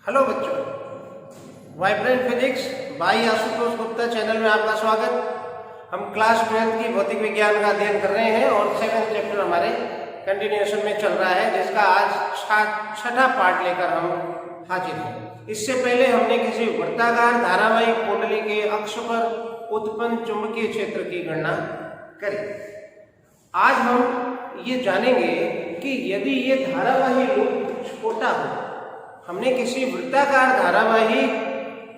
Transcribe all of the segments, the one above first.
Hello बच्चों, vibrant physics by Ashutosh Gupta channel में आपका स्वागत। हम क्लास 12 की भौतिक विज्ञान का अध्ययन कर रहे हैं और 7th चैप्टर हमारे कंटिन्यूएशन में चल रहा है, जिसका आज छठा पार्ट लेकर हम हाजिर हैं। इससे पहले हमने किसी वृत्ताकार धारावाही कुंडली के अक्ष पर उत्पन्न चुंबकीय क्षेत्र की गणना करी। आज हम ये जानेंगे कि यदि ये धारावाही लूप छोटा हो, हमने किसी वृत्ताकार धारावाही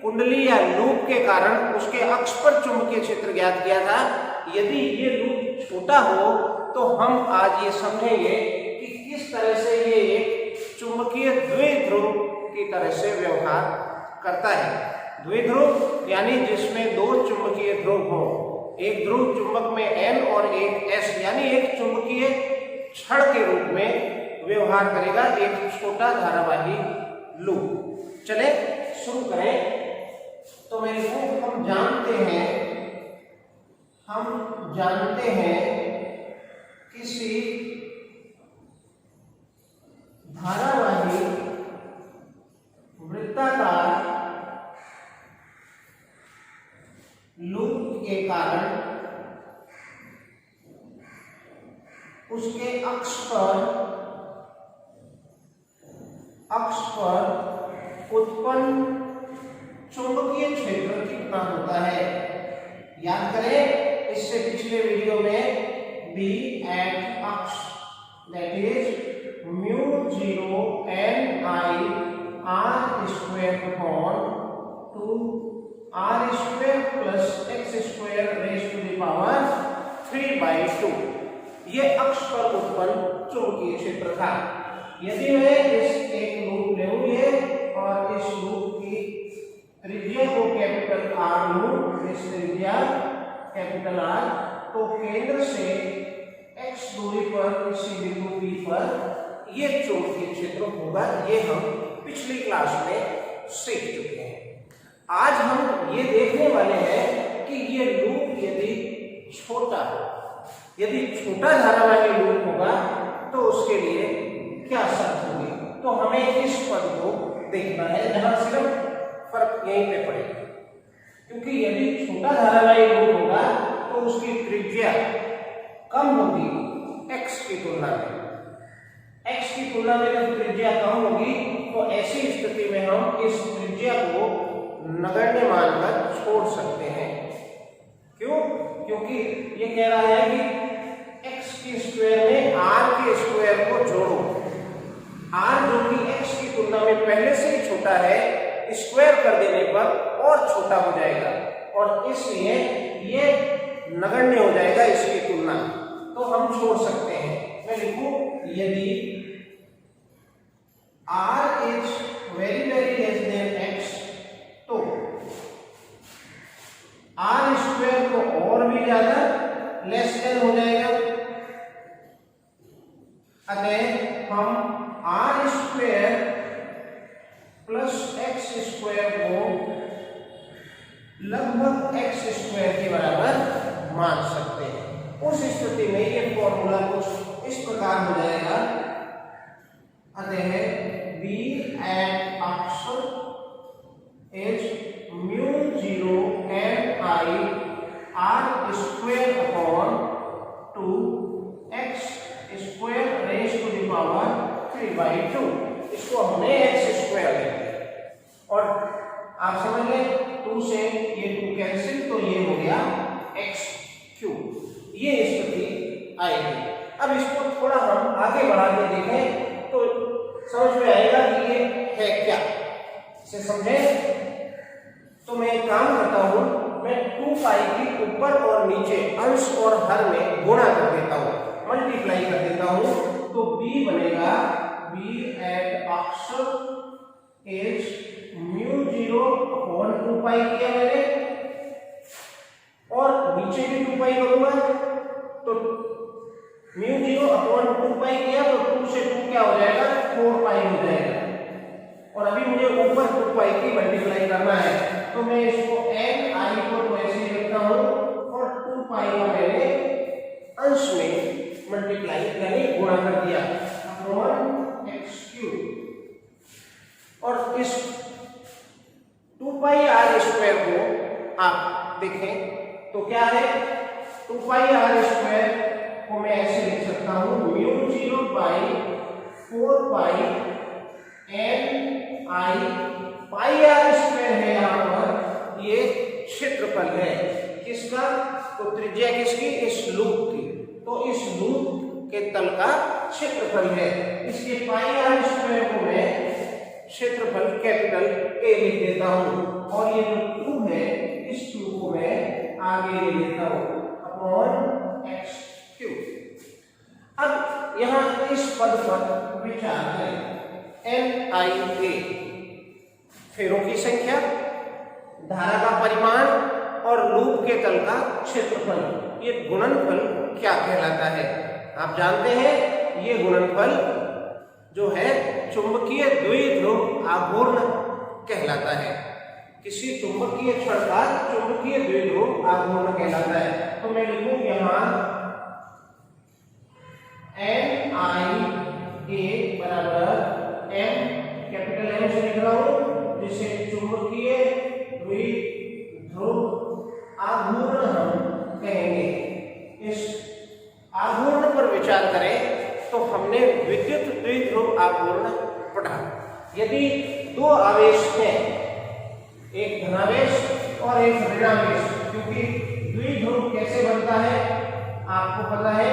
कुंडली या लूप के कारण उसके अक्ष पर चुंबकीय क्षेत्र ज्ञात किया था। यदि ये लूप छोटा हो तो हम आज ये समझेंगे कि किस तरह से ये एक चुंबकीय द्विध्रुव की तरह से व्यवहार करता है। द्विध्रुव यानी जिसमें दो चुंबकीय ध्रुव हो, एक ध्रुव चुंबक में N और एक S, यानी एक चुंबकीय छड़ के रूप में व्यवहार करेगा एक छोटा धारावाही लूप। चले शुरू करें। तो मेरे को हम जानते हैं किसी धारावाही वृत्ताकार लूप के कारण उसके अक्ष पर उत्पन्न चुंबकीय क्षेत्र कितना होता है। याद करें, इससे पिछले वीडियो में बी एट अक्ष that is μ0 Ni r square upon 2 r square plus x square raise to the power 3/2 ये अक्ष पर उत्पन्न चुंबकीय क्षेत्र था। यदि मैं इस एक लूप ले लूं और इस लूप की त्रिज्या को कैपिटल R लूं, इस त्रिज्या कैपिटल R, तो केंद्र से x दूरी पर किसी बिंदु P पर ये चुंबकीय क्षेत्र होगा। ये हम पिछली क्लास में सीख चुके हैं। आज हम ये देखने वाले हैं कि ये लूप यदि छोटा हो, यदि छोटा धारावाही लूप होगा तो उसके लिए क्या शर्त होगी। तो हमें इस पद को देखना है जहां सिर्फ फर्क यहीं पे पड़ेगा, क्योंकि यदि छोटा धारावाही लूप होगा तो उसकी त्रिज्या कम होगी x की तुलना में। x की तुलना में जब त्रिज्या कम होगी तो ऐसी स्थिति में हम इस त्रिज्या को नगण्य मानकर छोड़ सकते हैं। क्यों? क्योंकि ये कह रहा है कि x के स्क्वायर में r के स्क्वायर को जोड़ो। r जो कि x की तुलना में पहले से ही छोटा है, स्क्वायर कर देने पर और छोटा हो जाएगा और इसलिए ये नगण्य हो जाएगा इसकी तुलना, तो हम छोड़ सकते हैं। मैं लिखूं यदि r is very very less than x तो r स्क्वायर को और भी ज्यादा लेस देन हो जाएगा। अतः हम r square plus x square को लगभग x स्क्वायर के बराबर मान सकते हैं। उस स्थिति में ये फॉर्मूला कुछ इस प्रकार हो जाएगा। अतः b एट अक्ष is μ0 Ni r square upon 2x square raise to the power 3/2। इसको हमने x स्क्वायर ले लिया और आप समझ लें 2 से ये 2 कैंसिल, तो ये हो गया x क्यूब। ये स्थिति आएगी। अब इसको थोड़ा हम आगे बढ़ा के देखें तो समझ में आएगा कि ये है क्या। इसे समझें तो मैं एक काम करता हूं, मैं 2π की ऊपर और नीचे अंश और हर में गुणा कर देता हूं, मल्टीप्लाई कर देता हूं, तो b बनेगा b एट अक्ष इज μ0 अपॉन 2π किया मैंने और नीचे भी 2π करूंगा तो μ0 अपॉन 2π किया तो 2 से 2 क्या हो जाएगा, 4π हो जाएगा। और अभी मुझे ऊपर 2π की मल्टीप्लाई करना है, तो मैं इसको Ni को तो ऐसे ही लिखता हूं और 2π का मैंने अंश में मल्टीप्लाई यानी गुणा कर दिया अपॉन x क्यूब। और इस 2πr² को आप देखें तो क्या है, 2πr² को मैं ऐसे लिख सकता हूं, μ0 बाई 4π ni πr² है। यहाँ पर ये क्षेत्रफल है किसका, तो त्रिज्या किसकी, इस लूप की, तो इस लूप के तल का क्षेत्रफल है। इसके πr² को मैं क्षेत्रफल कैपिटल A लिख देता हूं और ये जो 2 है इस 2 को मैं आगे ले लेता हूं अपॉन x³। अब यहां इस पद पर विचार करें, NiA फेरों की संख्या, धारा का परिमाण और लूप के तल का क्षेत्रफल, ये गुणनफल क्या कहलाता है। आप जानते हैं ये गुणनफल जो है चुंबकीय द्विध्रुव आघूर्ण कहलाता है। किसी चुंबकीय छड़ का चुंबकीय द्विध्रुव आघूर्ण कहलाता है। तो मैं लिखूं यहां NiA बराबर M, कैपिटल M से लिख रहा हूं, जिसे चुंबकीय द्विध्रुव आघूर्ण हम कहेंगे। इस आघूर्ण पर विचार करें तो हमने विद्युत द्विध्रुव आघूर्ण पढ़ा। यदि दो आवेश हैं, एक धनावेश और एक ऋणावेश, क्योंकि द्विध्रुव कैसे बनता है आपको पता है,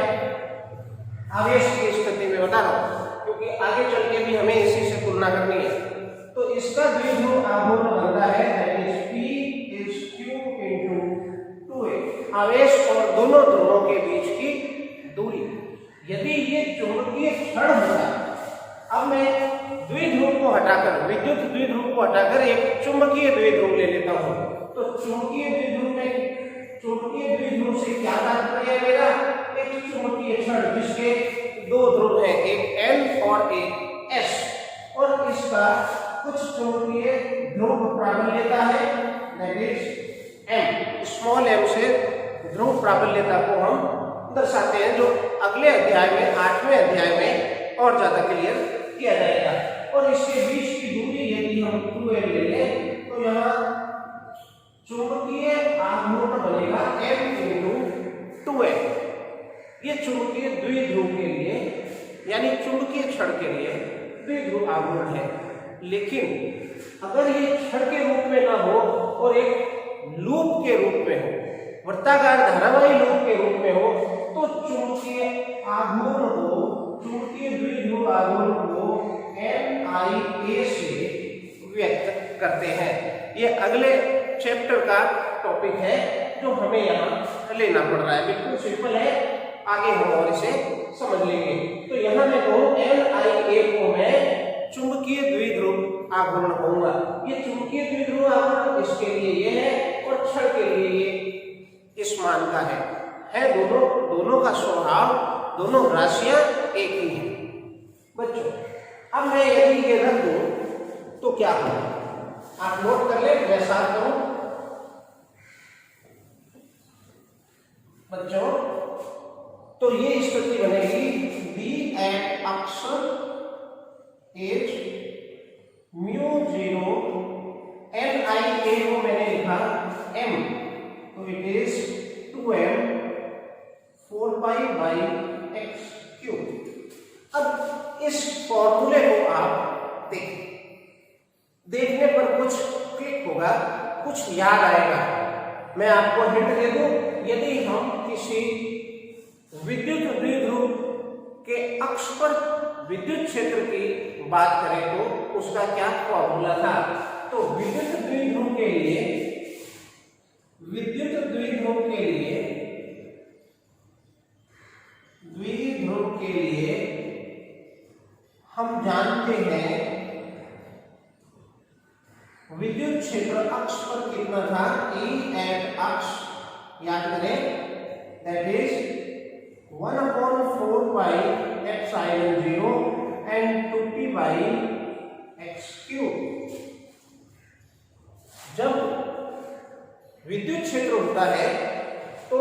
आवेश की स्थिति में बता रहा हूं, क्योंकि आगे चल के भी हमें इसी से तुलना करनी है। तो इसका द्विध्रुव आघूर्ण बनता है that is P is Q into 2a, आवेश और दोनों ध्रुवों के बीच की दूरी। यदि ये चुंबकीय क्षण होता, अब मैं द्विध्रुव को हटाकर, विद्युत द्विध्रुव को हटाकर एक चुंबकीय द्विध्रुव ले लेता हूं, तो चुंबकीय द्विध्रुव में, चुंबकीय द्विध्रुव से क्या तात्पर्य है मेरा, एक चुंबकीय क्षण जिसके दो ध्रुव हैं, एक N और एक S, और इसका कुछ चुंबकीय ध्रुव प्राबल्यता है that is M, small m से ध्रुव प्राबल्यता को हम दर्शाते हैं, जो अगले अध्याय में 8वें अध्याय में और ज्यादा क्लियर किया जाएगा। और इसके बीच की दूरी यदि हम 2l ले लें तो यहाँ चुंबकीय आघूर्ण बनेगा M into 2l। ये चुंबकीय द्विध्रुव के लिए यानी चुंबकीय क्षण के लिए द्विध्रुव आघूर्ण है। लेकिन अगर ये क्षण के रूप में ना हो और एक लूप के रूप में हो, वृत्ताकार धारावाही लूप के रूप में हो, तो चुंबकीय आघूर्ण को, चुंबकीय द्विध्रुव आघूर्ण को NiA से व्यक्त करते हैं। ये अगले चैप्टर का टॉपिक है जो हमें यहाँ लेना पड़ रहा है। बिल्कुल सिंपल है, आगे हम और इसे समझ लेंगे। तो यहाँ मैं कहूँ NiA को मैं चुंबकीय द्विध्रुव आघूर्ण कहूंगा। ये चुंबकीय द्विध्रुव आघूर्ण इसके लिए ये है और क्षण के लिए ये इस मान का है दोनों का स्वभाव, दोनों राशियां एक ही हैं। बच्चों अब मैं यदि ये रख दूं तो क्या होगा, आप नोट कर ले, मैं साथ करूं। बच्चों तो ये स्थिति बनेगी B एट अक्ष इज μ0, NiA को मैंने लिखा M, तो इट इज 2m 4π/x³। अब इस फॉर्मूले को आप देखने पर कुछ क्लिक होगा, कुछ याद आएगा। मैं आपको हिंट दे दूं, यदि हम किसी विद्युत द्विध्रुव के अक्ष पर विद्युत क्षेत्र की बात करें तो उसका क्या फॉर्मूला था, तो विद्युत द्विध्रुव के लिए हम जानते हैं विद्युत क्षेत्र अक्ष पर कितना था, E एट अक्ष याद करें दैट इज 1/4πε0 and 2p/x³। जब विद्युत क्षेत्र होता है तो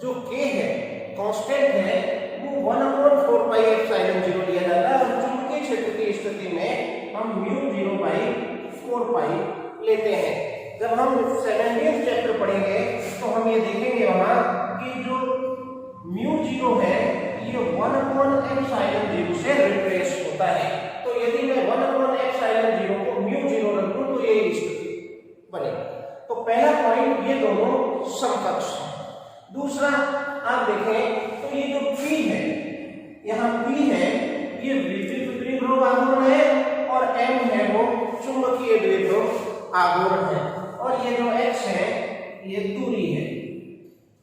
जो k है, कांस्टेंट है, वो 1/4πε0 लिया जाता है और चुंबकीय क्षेत्र की स्थिति में हम μ0/4π 4 पाई लेते हैं। जब हम 17th चैप्टर पढ़ेंगे तो हम ये देखेंगे वहां कि जो म्यू जीरो है ये 1/ε0 से रिप्लेस होता है। तो यदि मैं 1/ε0 को म्यू जीरो रख दूं तो ये स्थिति बनेगी। तो पहला पॉइंट ये दोनों समकक्ष हैं। दूसरा आप देखें तो ये जो P है, यहाँ P है ये विद्युत द्विध्रुव आघूर्ण है और M है वो चुंबकीय द्विध्रुव आघूर्ण है। और ये जो X है ये दूरी है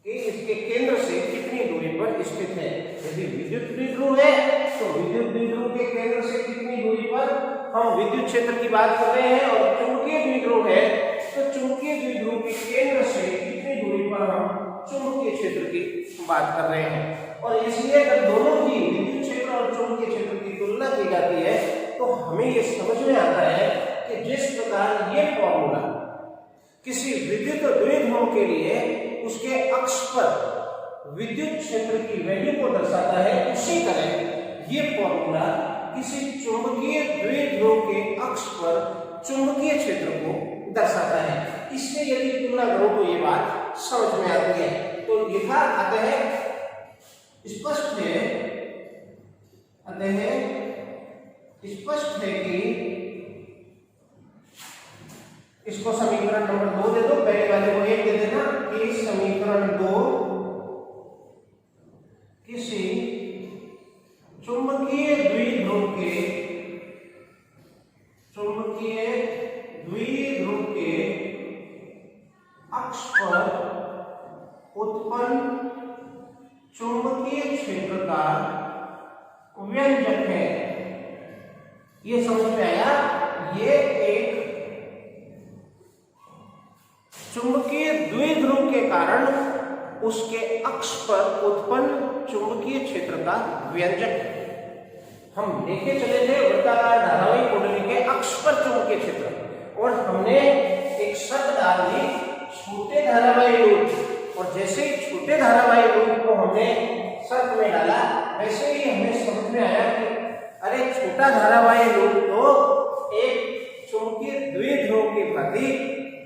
कि इसके केंद्र से कितनी दूरी पर स्थित है। यदि विद्युत द्विध्रुव है तो विद्युत द्विध्रुव के केंद्र से कितनी दूरी पर, हम विद्युत क्षेत्र की बात कर रहे हैं, और चुंबकीय द्विध्रुव है तो चुंबकीय द्विध्रुव के केंद्र से कितनी दूरी पर हम चुंबकीय क्षेत्र की बात कर रहे हैं। और इसलिए अगर दोनों की विद्युत क्षेत्र और चुंबकीय क्षेत्र की तुलना की जाती है तो हमें ये समझ में आता है कि जिस प्रकार ये फॉर्मूला किसी विद्युत द्विध्रुव के लिए उसके अक्ष पर विद्युत क्षेत्र की वैल्यू को दर्शाता है, उसी तरह ये फॉर्मूला किसी चुंबकीय द्विध्रुव के अक्ष पर चुंबकीय क्षेत्र को दर्शाता है। इससे यदि तुलना करो तो ये बात समझ में आती है। तो लिखा आते हैं स्पष्ट है कि इसको समीकरण नंबर 2 दे दो, पहले वाले को 1 दे देना कि समीकरण 2 किसी चुंबकीय द्विध्रुव के अक्ष पर उत्पन्न चुंबकीय क्षेत्र का व्यंजक है। ये समझ में आया? ये एक चुंबकीय द्विध्रुव के कारण उसके अक्ष पर उत्पन्न चुंबकीय क्षेत्र का व्यंजक है। हम लेके चले थे वृत्ताकार धारावाही कुंडली के अक्ष पर चुंबकीय क्षेत्र, और हमने एक शर्त डाल दी छोटे धारावाही लूप, और जैसे ही छोटे धारावाही लूप को हमने शर्त में डाला वैसे ही हमें समझ में आया कि अरे छोटा धारावाही लूप तो एक चुंबकीय द्विध्रुव की भांति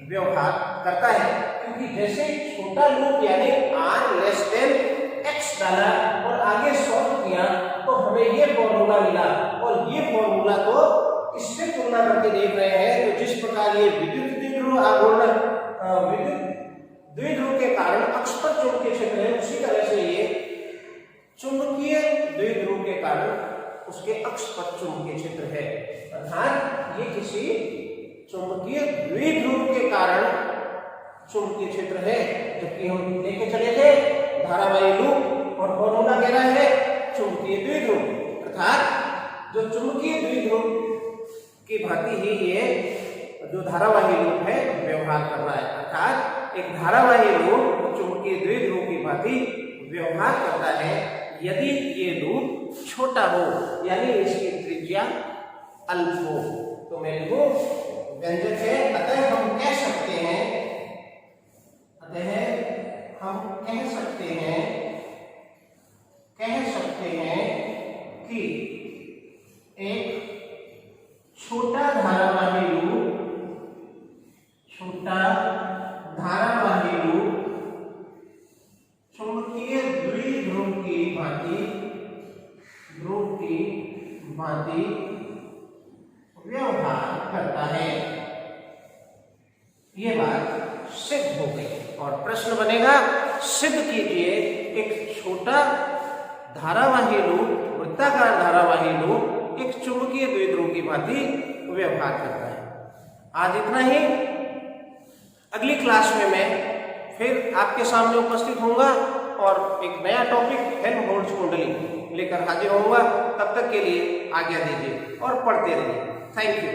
व्यवहार करता है, क्योंकि जैसे छोटा लूप यानी r x डाला और आगे सॉल्व किया तो हमें ये फॉर्मूला मिला, और ये फॉर्मूला तो इससे तुलना करके देख रहे हैं। तो जिस प्रकार ये विद्युत द्विध्रुव आघूर्ण विद्युत द्विध्रुव के कारण अक्ष पर चुंबकीय क्षेत्र है, उसी तरह से ये चुंबकीय द्विध्रुव के कारण उसके अक्ष पर चुंबकीय क्षेत्र है। अर्थात ये किसी चुंबकीय द्विध्रुव के कारण चुंबकीय क्षेत्र है, जबकि हम लेके चले थे धारावाही लूप और फॉर्मूला कह रहा है चुंबकीय द्विध्रुव। अर्थात जो चुंबकीय द्विध्रुव की भांति ही ये जो धारावाही लूप है व्यवहार कर रहा है। अर्थात एक धारावाही लूप चुंबकीय द्विध्रुव की भांति व्यवहार करता है यदि ये लूप छोटा हो, यानी इसकी त्रिज्या अल्प हो। तो मैं लिखूं व्यंजक है, अतः हम कह सकते हैं कि एक छोटा धारावाही लूप चुंबकीय द्विध्रुव की भांति व्यवहार करता है। ये बात सिद्ध हो गई, और प्रश्न बनेगा सिद्ध कीजिए एक छोटा धारावाही लूप, वृत्ताकार धारावाही लूप एक चुंबकीय द्विध्रुव की भांति व्यवहार करता है। आज इतना ही। अगली क्लास में मैं फिर आपके सामने उपस्थित होऊंगा और एक नया टॉपिक हेल्महोल्ट्ज कुंडली लेकर हाजिर होऊंगा। तब तक के लिए आज्ञा दीजिए और पढ़ते रहिए। Thank you.